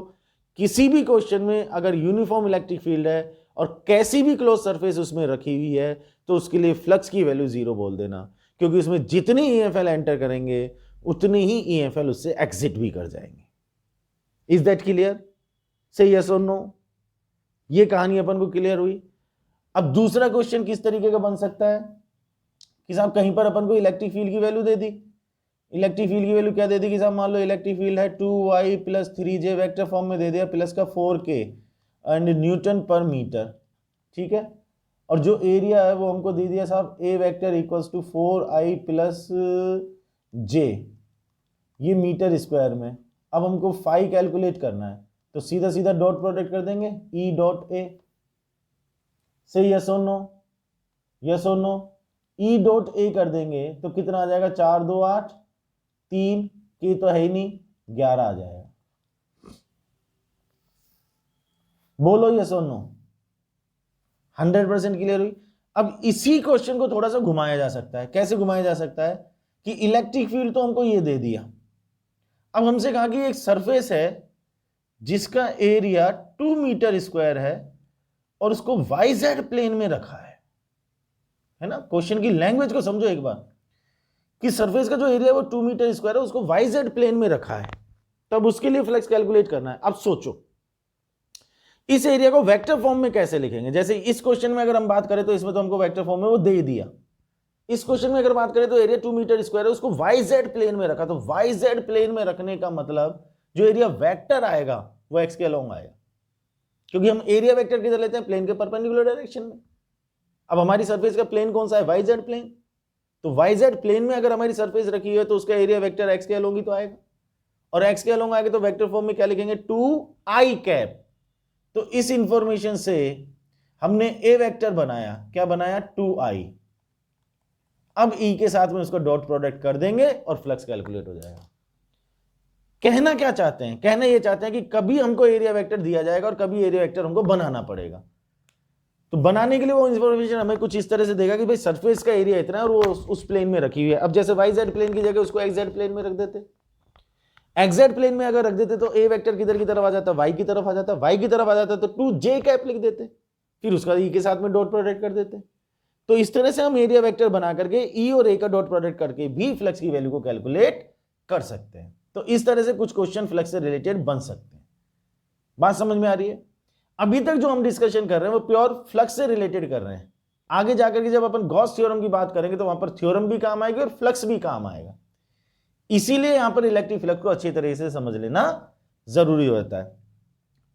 किसी भी क्वेश्चन में अगर यूनिफॉर्म इलेक्ट्रिक फील्ड है और कैसी भी क्लोज सरफेस उसमें रखी हुई है तो उसके लिए फ्लक्स की वैल्यू 0 बोल देना, क्योंकि उसमें जितने EFL एंटर करेंगे उतने ही EFL उससे एग्जिट भी कर जाएंगे। Is that clear? से यस और नो? ये कहानी अपन को क्लियर हुई। अब दूसरा क्वेश्चन किस तरीके का बन सकता है कि साहब कहीं पर अपन को इलेक्ट्रिक फील्ड की वैल्यू दे दी। इलेक्ट्रिक फील्ड की वैल्यू क्या दे दी कि साहब मान लो इलेक्ट्रिक फील्ड है 2y plus 3j, vector form में दे दिया, प्लस का 4k एंड न्यूटन पर मीटर, ठीक है। और जो एरिया है वो हमको दे दिया साहब A vector equals to 4i plus j, ये मीटर स्क्वायर में। अब हमको फाई कैलकुलेट करना है तो सीधा सीधा डॉट प्रोडक्ट कर देंगे, E डॉट A से यस और नो, यस और नो। E डॉट A कर देंगे तो कितना आ जाएगा, 4 2 8, 3 के तो है ही नहीं, 11 आ जाएगा। बोलो यस और नो? 100% क्लियर हुई। अब इसी क्वेश्चन को थोड़ा सा घुमाया जा सकता है। कैसे घुमाया जा सकता है कि इलेक्ट्रिक फील्ड तो हमको ये दे दिया, अब हमसे कहा कि एक सरफेस है जिसका एरिया 2 मीटर स्क्वायर है और उसको YZ प्लेन में रखा है ना। क्वेश्चन की लैंग्वेज को समझो एक बार कि सरफेस का जो एरिया है वो 2 मीटर स्क्वायर है, उसको YZ प्लेन में रखा है, तब उसके लिए फ्लक्स कैलकुलेट करना है। अब सोचो इस एरिया को वेक्टर फॉर्म में कैसे लिखेंगे। जैसे इस क्वेश्चन में अगर हम बात करें तो इसमें तो हमको वेक्टर फॉर्म में वो दे ही दिया। इस क्वेश्चन में अगर बात करें तो एरिया 2 मीटर स्क्वायर है, उसको YZ प्लेन में रखा, तो YZ प्लेन में रखने का मतलब जो एरिया वेक्टर आएगा वो x के अलोंग आएगा, क्योंकि हम एरिया वेक्टर किधर लेते हैं, प्लेन के परपेंडिकुलर डायरेक्शन में। अब हमारी सरफेस का प्लेन कौन सा है, YZ प्लेन, तो YZ प्लेन में अगर हमारी सरफेस रखी है तो उसका एरिया वेक्टर x के अलोंग ही तो आएगा, और x के अलोंग आएगा तो वेक्टर फॉर्म में क्या लिखेंगे, 2i कैप। तो इस इंफॉर्मेशन से हमने ए वेक्टर बनाया, क्या बनाया, 2i। अब E के साथ में उसका डॉट प्रोडक्ट कर देंगे और फ्लक्स कैलकुलेट हो जाएगा। कहना क्या चाहते हैं, कहना ये चाहते हैं कि कभी हमको एरिया वेक्टर दिया जाएगा और कभी एरिया वेक्टर हमको बनाना पड़ेगा। तो बनाने के लिए वो इंफॉर्मेशन हमें कुछ इस तरह से देगा कि भाई सरफेस का एरिया इतना है और वो उस प्लेन में रखी हुई है। अब जैसे वाई जेड प्लेन की जगह उसको एक्स जेड प्लेन में रख देते, एक्स जेड प्लेन में अगर रख देते तो ए वेक्टर किधर की तरफ आ जाता, वाई की तरफ आ जाता, वाई की तरफ आ जाता तो 2j कैप लिख देते, फिर उसका ई के साथ में डॉट प्रोडक्ट कर देते। तो इस तरह से हम एरिया वेक्टर बना करके ई और ए का डॉट प्रोडक्ट करके भी फ्लक्स की वैल्यू को कैलकुलेट कर सकते हैं। तो इस तरह से कुछ क्वेश्चन फ्लक्स से रिलेटेड बन सकते हैं। बात समझ में आ रही है? अभी तक जो हम डिस्कशन कर रहे हैं वो प्योर फ्लक्स से रिलेटेड कर रहे हैं। आगे जाकर के जब अपन गॉस थ्योरम की बात करेंगे तो वहां पर थ्योरम भी काम आएगी और फ्लक्स भी काम आएगा। इसीलिए यहां पर इलेक्ट्रिक फ्लक्स को अच्छी तरह से समझ लेना जरूरी होता है।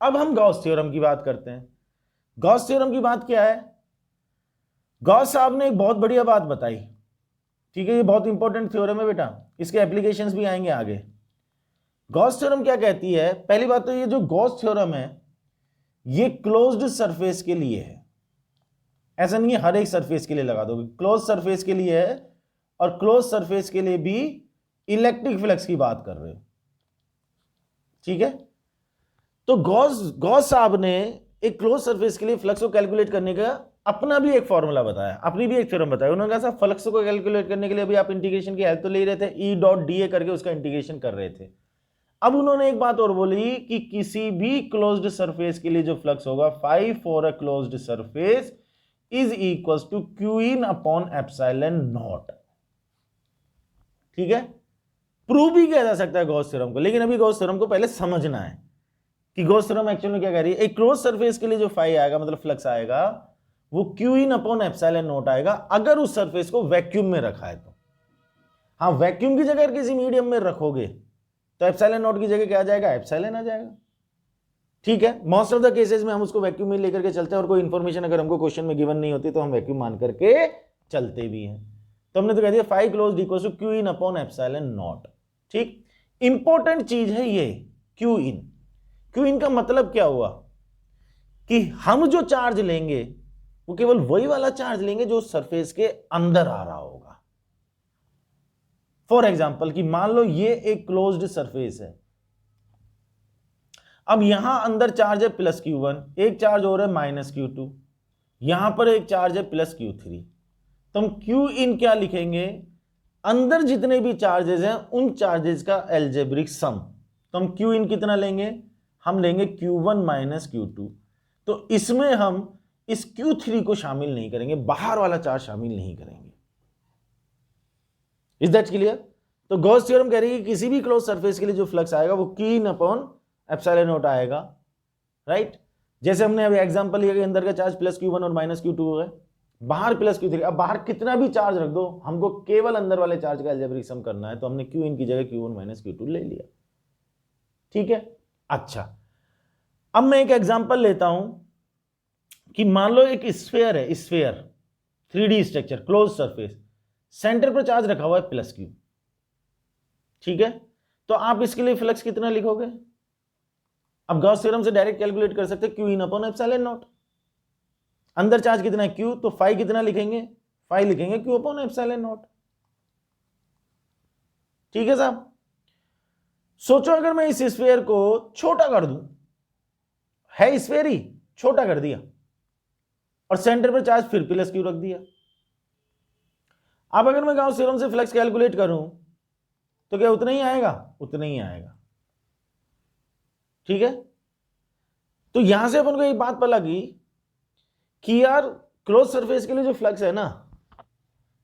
अब हम गॉस थ्योरम की बात करते हैं। गॉस थ्योरम की बात क्या है? गॉस साहब ने एक बहुत बढ़िया बात बताई, ठीक है, ये बहुत इंपॉर्टेंट थ्योरम है बेटा, इसके एप्लीकेशंस भी आएंगे आगे। गॉस थ्योरम क्या कहती है? पहली बात तो ये जो गॉस थ्योरम है ये क्लोज्ड सरफेस के लिए है, ऐसा नहीं है हर एक सरफेस के लिए लगा दोगे, क्लोज सरफेस के लिए है और क्लोज सरफेस के लिए भी इलेक्ट्रिक फ्लक्स की बात कर रहे हो, ठीक है। तो गॉस साहब ने एक क्लोज सरफेस के लिए फ्लक्स को कैलकुलेट करने का अपना भी एक फॉर्मूला बताया, अपनी भी एक थ्योरम बताया। उन्होंने कहा फ्लक्स को कैलकुलेट करने के लिए भी आप इंटीग्रेशन की हेल्प तो ले रहे थे, ई डॉट डी ए करके उसका इंटीग्रेशन कर रहे थे। अब उन्होंने एक बात और बोली कि किसी भी क्लोज्ड सरफेस के लिए जो फ्लक्स होगा phi for a closed surface is equals to Q in upon epsilon naught, ठीक है। प्रूव भी किया जा सकता है गॉस थ्योरम को, लेकिन अभी गॉस थ्योरम को पहले समझना है कि गॉस थ्योरम एक्चुअली क्या कह रही है। एक क्लोज सरफेस के लिए जो फाई आएगा मतलब फ्लक्स आएगा वो Q in upon epsilon not आएगा अगर उस सरफेस को वैक्यूम में रखा है तो। हाँ, वैक्यूम की जगह किसी मीडियम में रखोगे तो एप्सिलॉन नॉट की जगह क्या आ जाएगा, एप्सिलॉन आ जाएगा, ठीक है। मोस्ट ऑफ द केसेस में हम उसको वैक्यूम में लेकर के चलते हैं और कोई इंफॉर्मेशन अगर हमको क्वेश्चन में गिवन नहीं होती तो हम वैक्यूम मान करके चलते भी हैं। तो हमने तो कह दिया phi closed equals to Q in upon epsilon naught, ठीक। इंपॉर्टेंट चीज है ये क्यू इन। क्यू इन का मतलब क्या हुआ कि हम जो चार्ज लेंगे वो केवल वही वाला चार्ज लेंगे जो सरफेस के अंदर आ रहा होगा। फॉर एग्जाम्पल कि मान लो ये एक क्लोज्ड सरफेस है, अब यहां अंदर चार्ज है प्लस Q1, एक चार्ज और है माइनस Q2, यहां पर एक चार्ज है प्लस Q3। तो हम Q इन क्या लिखेंगे, अंदर जितने भी चार्जेस हैं उन चार्जेस का एल्जेब्रिक सम। तो हम Q इन कितना लेंगे, हम लेंगे Q1 माइनस Q2। तो इसमें हम इस Q3 को शामिल नहीं करेंगे, बाहर वाला चार्ज शामिल नहीं करेंगे। Is that clear? तो गॉस थ्योरम कह रही है कि किसी भी क्लोज सरफेस के लिए जो फ्लक्स आएगा वो Q in upon epsilon not आएगा, राइट। जैसे हमने अभी एग्जांपल लिया कि अंदर का चार्ज प्लस Q1 और माइनस Q2 हो गए, बाहर प्लस Q3। अब बाहर कितना भी चार्ज रख दो, हमको केवल अंदर वाले चार्ज का एल्जेब्रिक सम करना है, तो हमने Q इन की जगह Q1 माइनस Q2 ले लिया, ठीक है। अच्छा, अब मैं एक एग्जांपल लेता हूं कि मान लो एक स्फीयर है, sphere 3D structure close surface, centre पर चार्ज रखा हुआ है प्लस Q, ठीक है। तो आप इसके लिए फ्लक्स कितना लिखोगे? अब गॉस थ्योरम से डायरेक्ट कैलकुलेट कर सकते हैं Q in upon epsilon not. अंदर चार्ज कितना है Q, तो फाई कितना लिखेंगे, फाई लिखेंगे Q अपॉन एप्सिलॉन नॉट, ठीक है साहब। सोचो अगर मैं इस स्फीयर को छोटा कर दूं, है स्फीयर ही, छोटा कर दिया और सेंटर पर चार्ज फिर प्लस Q रख दिया। अब अगर मैं गॉस थ्योरम से फ्लक्स कैलकुलेट करूं तो क्या उतना ही आएगा, उतना ही आएगा, ठीक है। तो यहां से अपन को एक बात पता लगी कि यार क्लोज सरफेस के लिए जो फ्लक्स है ना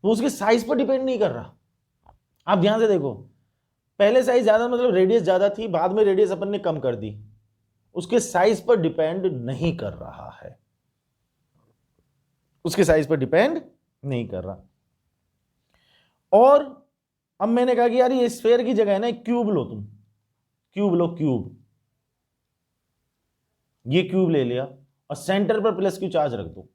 वो उसके साइज पर डिपेंड नहीं कर रहा। आप ध्यान से देखो, पहले साइज ज्यादा मतलब रेडियस ज्यादा थी, बाद में रेडियस अपन ने कम कर दी, उसके साइज पर डिपेंड नहीं कर रहा है, उसके साइज पर डिपेंड नहीं कर रहा। और अब मैंने कहा कि यार ये स्फीयर की जगह है ना, क्यूब लो, तुम क्यूब लो, क्यूब, ये क्यूब ले लिया और सेंटर पर प्लस Q चार्ज रख दो।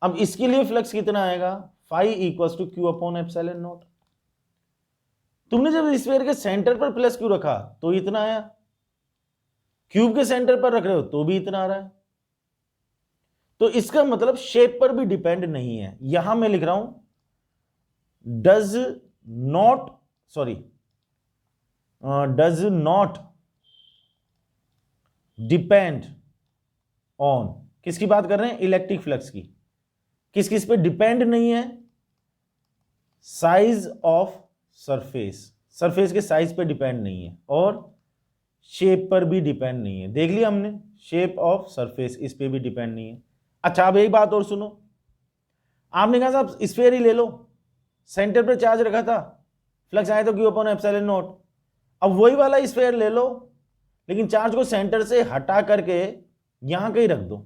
अब इसके लिए फ्लक्स कितना आएगा, phi equals to Q upon epsilon naught. तुमने जब स्फीयर के सेंटर पर प्लस Q रखा तो इतना आया, क्यूब के सेंटर पर रख रहे हो तो भी इतना आ रहा है। तो इसका मतलब शेप पर भी डिपेंड नहीं है। यहां मैं लिख रहा हूं डज नॉट डिपेंड ऑन किसकी बात कर रहे हैं? इलेक्ट्रिक फ्लक्स की। किस किस पे डिपेंड नहीं है? साइज ऑफ सरफेस, सरफेस के साइज पे डिपेंड नहीं है और शेप पर भी डिपेंड नहीं है। देख लिया हमने, शेप ऑफ सरफेस इस पे भी डिपेंड नहीं है। अच्छा, अब एक बात और सुनो, आपने कहा साहब स्फीयर ही ले लो, सेंटर पर चार्ज रखा था, फ्लक्स आए तो क्यू अपॉन एप्सिलॉन नॉट। अब वही वाला स्फीयर ले लो, लेकिन चार्ज को सेंटर से हटा करके यहां कहीं रख दो,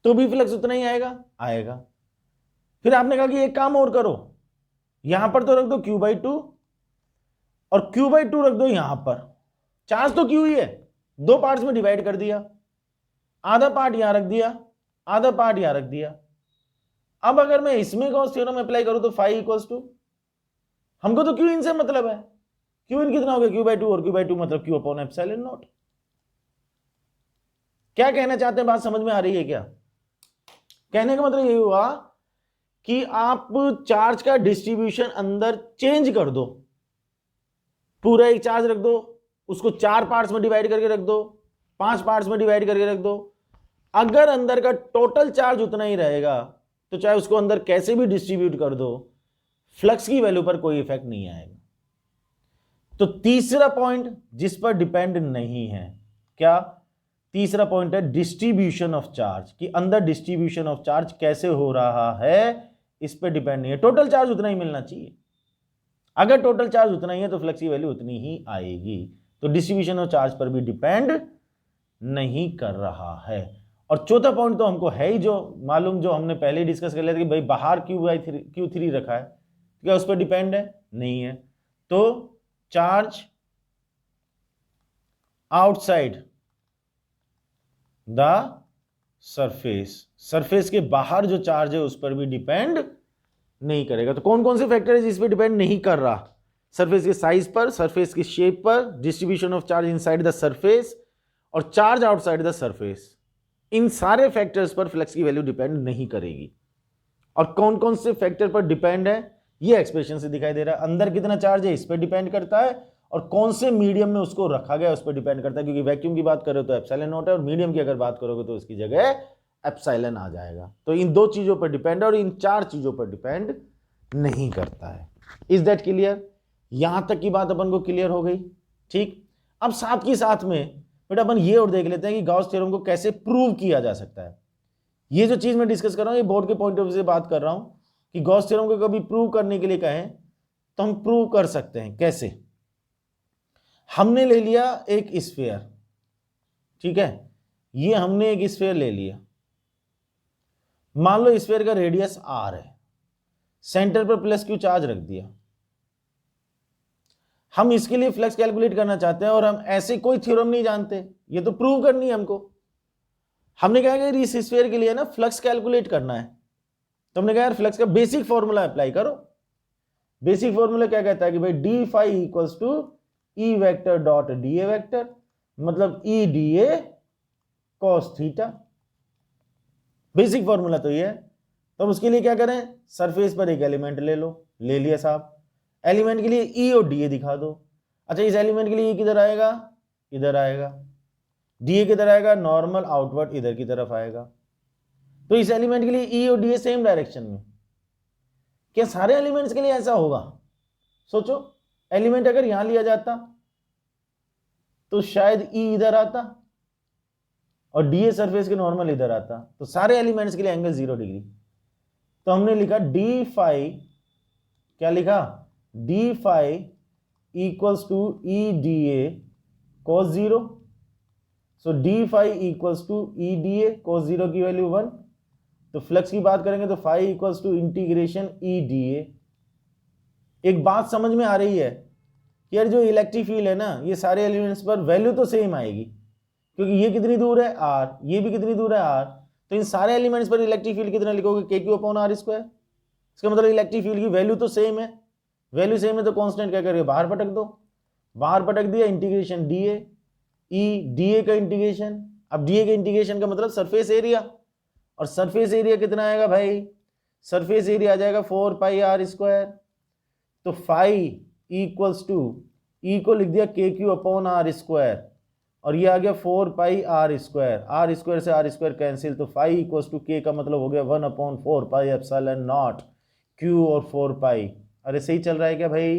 तो भी फ्लक्स उतना ही आएगा। फिर आपने कहा कि एक काम और करो, यहां पर तो रख दो Q/2 और Q/2 रख दो यहां पर। चार्ज तो Q ही है, दो पार्ट्स में डिवाइड कर दिया, आधा पार्ट यहां रख दिया, आधा पार्ट यहां रख दिया। अब अगर मैं इसमें गॉस थ्योरम अप्लाई करूं तो फाई इक्वल्स टू, हमको तो Q इन से मतलब है, Q इन कितना हो गया? Q/2 और Q/2 मतलब Q अपॉन एप्सिलॉन नॉट। क्या कहना चाहते हैं? बात समझ में आ रही है क्या? कहने का मतलब ये हुआ कि आप चार्ज का डिस्ट्रीब्यूशन अंदर चेंज कर दो, पूरा एक चार्ज रख दो, उसको 4 पार्ट्स में डिवाइड करके रख दो, 5 पार्ट्स में डिवाइड करके रख दो। अगर अंदर का टोटल चार्ज उतना ही रहेगा तो चाहे उसको अंदर कैसे भी डिस्ट्रीब्यूट कर दो, फ्लक्स की वैल्यू पर कोई इफेक्ट नहीं आएगा। तो तीसरा पॉइंट जिस पर डिपेंड नहीं है, क्या? तीसरा पॉइंट है डिस्ट्रीब्यूशन ऑफ चार्ज, कि अंदर डिस्ट्रीब्यूशन ऑफ चार्ज कैसे हो रहा है, इस पर डिपेंड नहीं है। टोटल चार्ज उतना ही मिलना चाहिए, अगर टोटल चार्ज उतना ही है तो फ्लक्स की वैल्यू उतनी ही आएगी। तो डिस्ट्रीब्यूशन ऑफ चार्ज पर भी डिपेंड नहीं कर रहा है। और चौथा पॉइंट तो हमको है ही जो मालूम, जो हमने पहले डिस्कस कर लिया था कि भाई बाहर Q3 रखा है, क्या उस पर डिपेंड है? नहीं है। तो charge outside the surface, surface के बाहर जो चार्ज है उस पर भी डिपेंड नहीं करेगा। तो कौन कौन से फैक्टर है जिस पे डिपेंड नहीं कर रहा? सरफेस के साइज पर, सरफेस के शेप पर, distribution of charge inside the surface और चार्ज आउटसाइड द सरफेस। इन सारे फैक्टर्स पर फ्लक्स की वैल्यू डिपेंड नहीं करेगी। और कौन कौन से फैक्टर पर डिपेंड है, ये एक्सप्रेशन से दिखाई दे रहा है। अंदर कितना चार्ज है इस पर डिपेंड करता है, और कौन से मीडियम में उसको रखा गया उस पर डिपेंड करता है। क्योंकि वैक्यूम की बात करो तो एप्सिलॉन नॉट है, और मीडियम की अगर बात करोगे तो उसकी जगह एप्सिलॉन आ जाएगा। तो इन दो चीजों पर डिपेंड है और इन 4 चीजों पर डिपेंड नहीं करता है। Is that clear? यहां तक की बात अपन को क्लियर हो गई। ठीक, अब साथ ही साथ में बेटा अपन ये और देख लेते हैं कि गॉस थ्योरम को कैसे प्रूव किया जा सकता है। ये जो चीज मैं डिस्कस कर रहा हूं ये बोर्ड के पॉइंट ऑफ व्यू से बात कर रहा हूं कि गॉस थ्योरम को कभी प्रूव करने के लिए कहें तो हम प्रूव कर सकते हैं। कैसे? हमने ले लिया एक स्फीयर, ठीक है, ये हमने एक स्फीयर ले लिया, मान लो स्फीयर का रेडियस r है, सेंटर पर प्लस Q चार्ज रख दिया। हम इसके लिए फ्लक्स कैलकुलेट करना चाहते हैं और हम ऐसे कोई थ्योरम नहीं जानते, ये तो प्रूव करनी है हमको। हमने कहा कि इस स्फीयर के लिए ना फ्लक्स कैलकुलेट करना है, तो हमने कहा यार फ्लक्स का बेसिक फॉर्मूला अप्लाई करो। बेसिक फॉर्मूला क्या कहता है कि भाई D phi equals to E vector dot D A vector, मतलब E D A cos theta. Basic formula तो ये है। तो उसके लिए क्या करें, सरफेस पर एक एलिमेंट ले लो, ले लिया साहब, एलिमेंट के लिए ई और डी ए दिखा दो। अच्छा, इस एलिमेंट के लिए किधर आएगा, इधर आएगा, डी ए किधर आएगा, नॉर्मल आउटवर्ड इधर की तरफ आएगा। तो इस एलिमेंट के लिए ई और डी ए सेम डायरेक्शन में। क्या सारे एलिमेंट्स के लिए ऐसा होगा? सोचो, एलिमेंट अगर यहां लिया जाता तो शायद ई इधर आता और डीए सरफेस के नॉर्मल इधर आता, तो सारे एलिमेंट्स के लिए एंगल 0 डिग्री। तो हमने लिखा डी फाई, क्या लिखा, D phi equals to E D A cos 0। So D phi equals to E D A cos 0 की वैल्यू 1। तो फ्लक्स की बात करेंगे तो phi equals to integration E D A. एक बात समझ में आ रही है कि यार जो इलेक्ट्रिक फील्ड है ना, ये सारे एलिमेंट्स पर वैल्यू तो सेम आएगी, क्योंकि ये कितनी दूर है r, ये भी कितनी दूर है r। तो इन सारे एलिमेंट्स पर इलेक्ट्रिक फील्ड कितना लिखोगे, के क्यू अपॉन आर स्क्वायर। इसका मतलब इलेक्ट्रिक फील्ड की वैल्यू तो सेम है, वैल्यू सेम है तो कांस्टेंट क्या करिए, बाहर पटक दो। बाहर पटक दिया, integration D A, E D ए का इंटीग्रेशन। अब डी ए का इंटीग्रेशन का मतलब सरफेस एरिया, और सरफेस एरिया कितना आएगा भाई, सरफेस एरिया आ जाएगा 4 पाई आर स्क्वायर। तो फाई इक्वल्स टू, ई को लिख दिया के क्यू अपॉन आर स्क्वायर, और ये आ गया 4 पाई आर स्क्वायर से आर स्क्वायर कैंसिल, तो फाई इक्वल्स टू के का मतलब हो गया 1/4 पाई एप्सिलॉन नॉट क्यू और 4 पाई। अरे सही चल रहा है क्या भाई?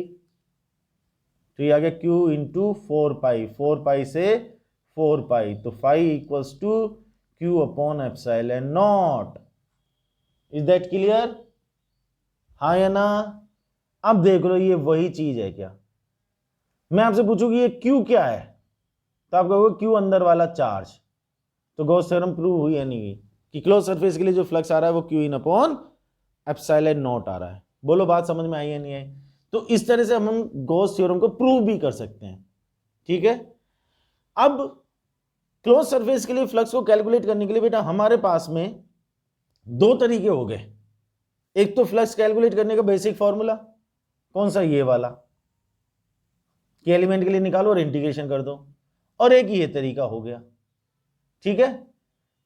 तो ये आ गया क्यू इंटू 4 पाई से 4 पाई, तो phi equals to Q upon epsilon naught. Is that clear? हाँ या ना? अब देख लो ये वही चीज है क्या? मैं आपसे पूछूं कि ये क्यू क्या है, तो आप कहोगे क्यू अंदर वाला चार्ज। तो गॉस थ्योरम प्रूव हुई या नहीं हुई कि क्लोज सरफेस के लिए जो फ्लक्स आ रहा है वो Q in upon epsilon naught आ रहा है। बोलो बात समझ में आई या नहीं आई? तो इस तरह से हम गॉस थ्योरम को प्रूव भी कर सकते हैं। ठीक है, अब क्लोज सरफेस के लिए फ्लक्स को कैलकुलेट करने के लिए बेटा हमारे पास में दो तरीके हो गए। एक तो फ्लक्स कैलकुलेट करने का बेसिक फॉर्मूला, कौन सा? ये वाला कि एलिमेंट के लिए निकालो और इंटीग्रेशन कर दो, और एक ये तरीका हो गया। ठीक है,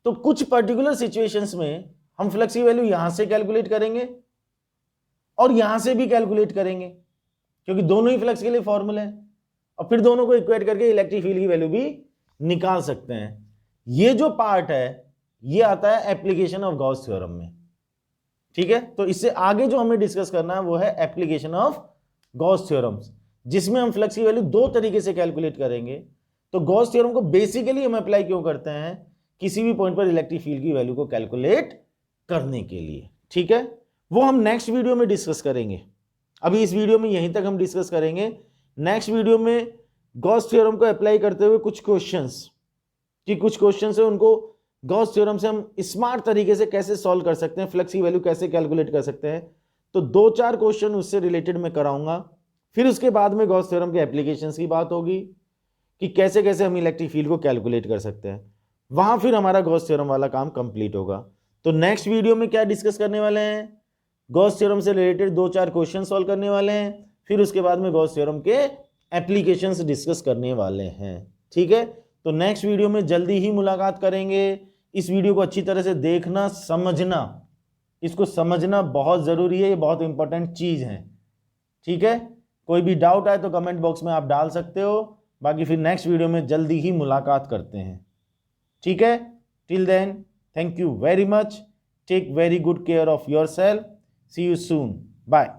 तो कुछ पर्टिकुलर सिचुएशंस में हम फ्लक्स की वैल्यू यहां से कैलकुलेट करेंगे और यहां से भी कैलकुलेट करेंगे, क्योंकि दोनों ही फ्लक्स के लिए फॉर्मूला है, और फिर दोनों को इक्वेट करके इलेक्ट्रिक फील्ड की वैल्यू भी निकाल सकते हैं। ये जो पार्ट है ये आता है एप्लीकेशन ऑफ गॉस थ्योरम में। ठीक है, तो इससे आगे जो हमें डिस्कस करना है वो है एप्लीकेशन ऑफ गॉस थ्योरम्स, जिसमें हम फ्लक्स की वैल्यू दो तरीके से कैलकुलेट करेंगे। तो गॉस थ्योरम को बेसिकली हम अप्लाई क्यों करते हैं? किसी भी पॉइंट पर इलेक्ट्रिक फील्ड की वैल्यू को कैलकुलेट करने के लिए। ठीक है, वो हम नेक्स्ट वीडियो में डिस्कस करेंगे। अभी इस वीडियो में यहीं तक हम डिस्कस करेंगे। नेक्स्ट वीडियो में गॉस थ्योरम को अप्लाई करते हुए कुछ क्वेश्चंस, कि कुछ क्वेश्चंस है उनको गॉस थ्योरम से हम स्मार्ट तरीके से कैसे सॉल्व कर सकते हैं, फ्लक्स की वैल्यू कैसे कैलकुलेट कर सकते हैं। तो 2-4 क्वेश्चन उससे रिलेटेड मैं कराऊंगा। फिर उसके बाद में गॉस थ्योरम के एप्लीकेशंस की बात होगी कि कैसे कैसे हम इलेक्ट्रिक फील्ड को कैलकुलेट कर सकते हैं। वहां फिर हमारा गॉस थ्योरम वाला काम कंप्लीट होगा। तो नेक्स्ट वीडियो में क्या डिस्कस करने वाले हैं? गॉस थ्योरम से रिलेटेड 2-4 क्वेश्चन सॉल्व करने वाले हैं, फिर उसके बाद में गॉस थ्योरम के एप्लीकेशंस डिस्कस करने वाले हैं। ठीक है, तो नेक्स्ट वीडियो में जल्दी ही मुलाकात करेंगे। इस वीडियो को अच्छी तरह से देखना, समझना, इसको समझना बहुत जरूरी है, ये बहुत इंपॉर्टेंट चीज है। ठीक है, कोई भी डाउट आए तो कमेंट बॉक्स में आप डाल सकते हो। बाकी फिर नेक्स्ट वीडियो में जल्दी ही मुलाकात करते हैं। ठीक है, till then thank you very much, take very good care of yourself, see you soon, bye.